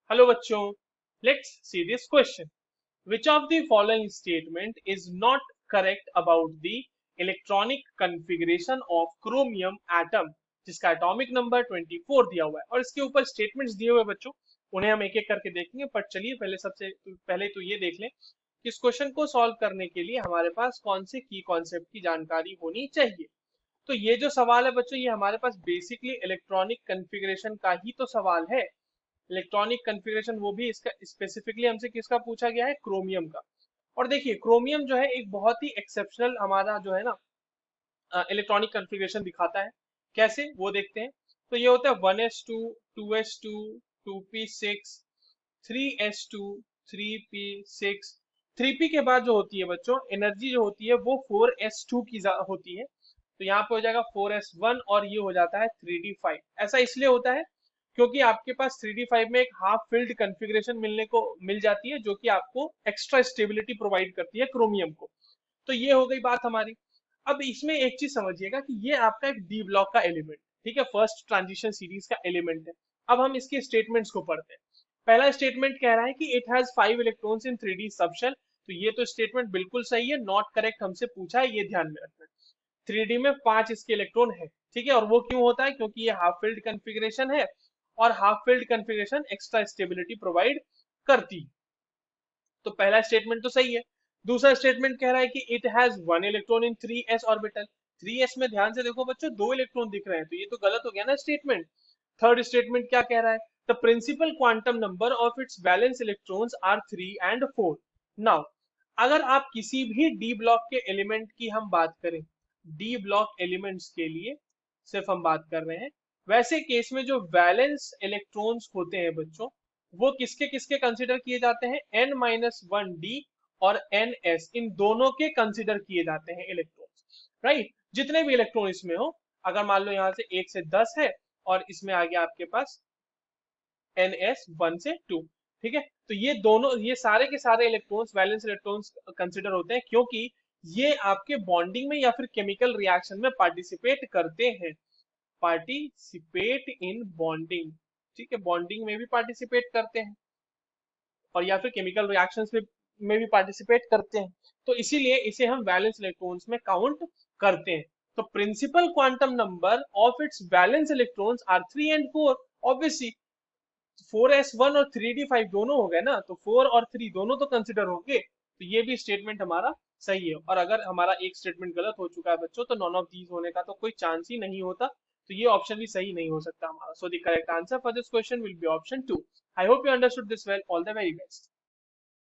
Hello बच्चों, let's see this question. Which of the following statement is not correct about the electronic configuration of chromium atom जिसका atomic number 24 दिया हुआ है और इसके ऊपर स्टेटमेंट्स दिए हुए हैं बच्चों. उन्हें हम एक एक करके देखेंगे, पर चलिए पहले सबसे पहले तो ये देख लें कि इस क्वेश्चन को सॉल्व करने के लिए हमारे पास कौन से की कॉन्सेप्ट की जानकारी होनी चाहिए. तो ये जो सवाल है बच्चों, ये हमारे पास बेसिकली इलेक्ट्रॉनिक कन्फिग्रेशन का ही तो सवाल है. इलेक्ट्रॉनिक कन्फिग्रेशन, वो भी इसका स्पेसिफिकली हमसे किसका पूछा गया है, क्रोमियम का. और देखिए क्रोमियम जो है एक बहुत ही एक्सेप्शनल हमारा जो है ना इलेक्ट्रॉनिक कन्फिग्रेशन दिखाता है. कैसे वो देखते हैं. तो ये होता है 1s2 2s2 2p6 3s2 3p6. 3p के बाद जो होती है बच्चों एनर्जी जो होती है वो 4s2 की होती है. तो यहाँ पे हो जाएगा 4s1 और ये हो जाता है 3d5. ऐसा इसलिए होता है क्योंकि आपके पास 3d5 में एक हाफ फिल्ड कन्फिग्रेशन मिल जाती है जो कि आपको एक्स्ट्रा स्टेबिलिटी प्रोवाइड करती है क्रोमियम को. तो ये हो गई बात हमारी. अब इसमें एक चीज समझिएगा कि ये आपका एक डी ब्लॉक का एलिमेंट, ठीक है, फर्स्ट ट्रांजिशन सीरीज का एलिमेंट है. अब हम इसके स्टेटमेंट्स को पढ़ते हैं. पहला स्टेटमेंट कह रहा है कि it has 5 electrons in 3D subshell. तो ये तो स्टेटमेंट बिल्कुल सही है, नॉट करेक्ट हमसे पूछा है, ये ध्यान में रखना. 3D में 5 इसके इलेक्ट्रॉन है, ठीक है, और वो क्यों होता है, क्योंकि ये हाफ फील्ड कन्फिग्रेशन है और half field configuration extra stability provide करती है. तो पहला स्टेटमेंट तो सही है. दूसरा स्टेटमेंट कह रहा है कि it has 1 electron in 3s orbital. 3s में ध्यान से देखो बच्चों 2 इलेक्ट्रॉन दिख रहे हैं, तो ये तो गलत हो गया ना स्टेटमेंट. थर्ड स्टेटमेंट क्या कह रहा है, the principal quantum number of its valence electrons are 3 and 4. Now अगर आप किसी भी डी ब्लॉक के एलिमेंट की हम बात करें, डी ब्लॉक एलिमेंट्स के लिए सिर्फ हम बात कर रहे हैं, वैसे केस में जो वैलेंस इलेक्ट्रॉन्स होते हैं बच्चों वो किसके किसके कंसिडर किए जाते हैं, n-1d और ns, इन दोनों के कंसिडर किए जाते हैं इलेक्ट्रॉन्स. राइट, जितने भी इलेक्ट्रॉन इसमें हो, अगर मान लो यहाँ से 1 से 10 है और इसमें आ गया आपके पास ns 1 से 2, ठीक है, तो ये दोनों, ये सारे के सारे इलेक्ट्रॉन्स वैलेंस इलेक्ट्रॉन्स कंसिडर होते हैं क्योंकि ये आपके बॉन्डिंग में या फिर केमिकल रिएक्शन में पार्टिसिपेट करते हैं. पार्टिसिपेट इन बॉन्डिंग, ठीक है, बॉन्डिंग में भी पार्टिसिपेट करते हैं और या फिर केमिकल रिएक्शंस में भी पार्टिसिपेट करते हैं. तो इसीलिए इसे हम वैलेंस इलेक्ट्रॉन्स में काउंट करते हैं. तो principal quantum number of its valence electrons are 3 and 4. Obviously 4s1 और 3d5 दोनों हो गए ना, तो 4 और 3 दोनों तो कंसिडर होंगे. तो ये भी स्टेटमेंट हमारा सही है. और अगर हमारा एक स्टेटमेंट गलत हो चुका है बच्चों तो नॉन ऑफ दीज होने का तो कोई चांस ही नहीं होता. तो ये ऑप्शन भी सही नहीं हो सकता हमारा. So the correct answer for this question will be option 2. I hope you understood this well. All the very best.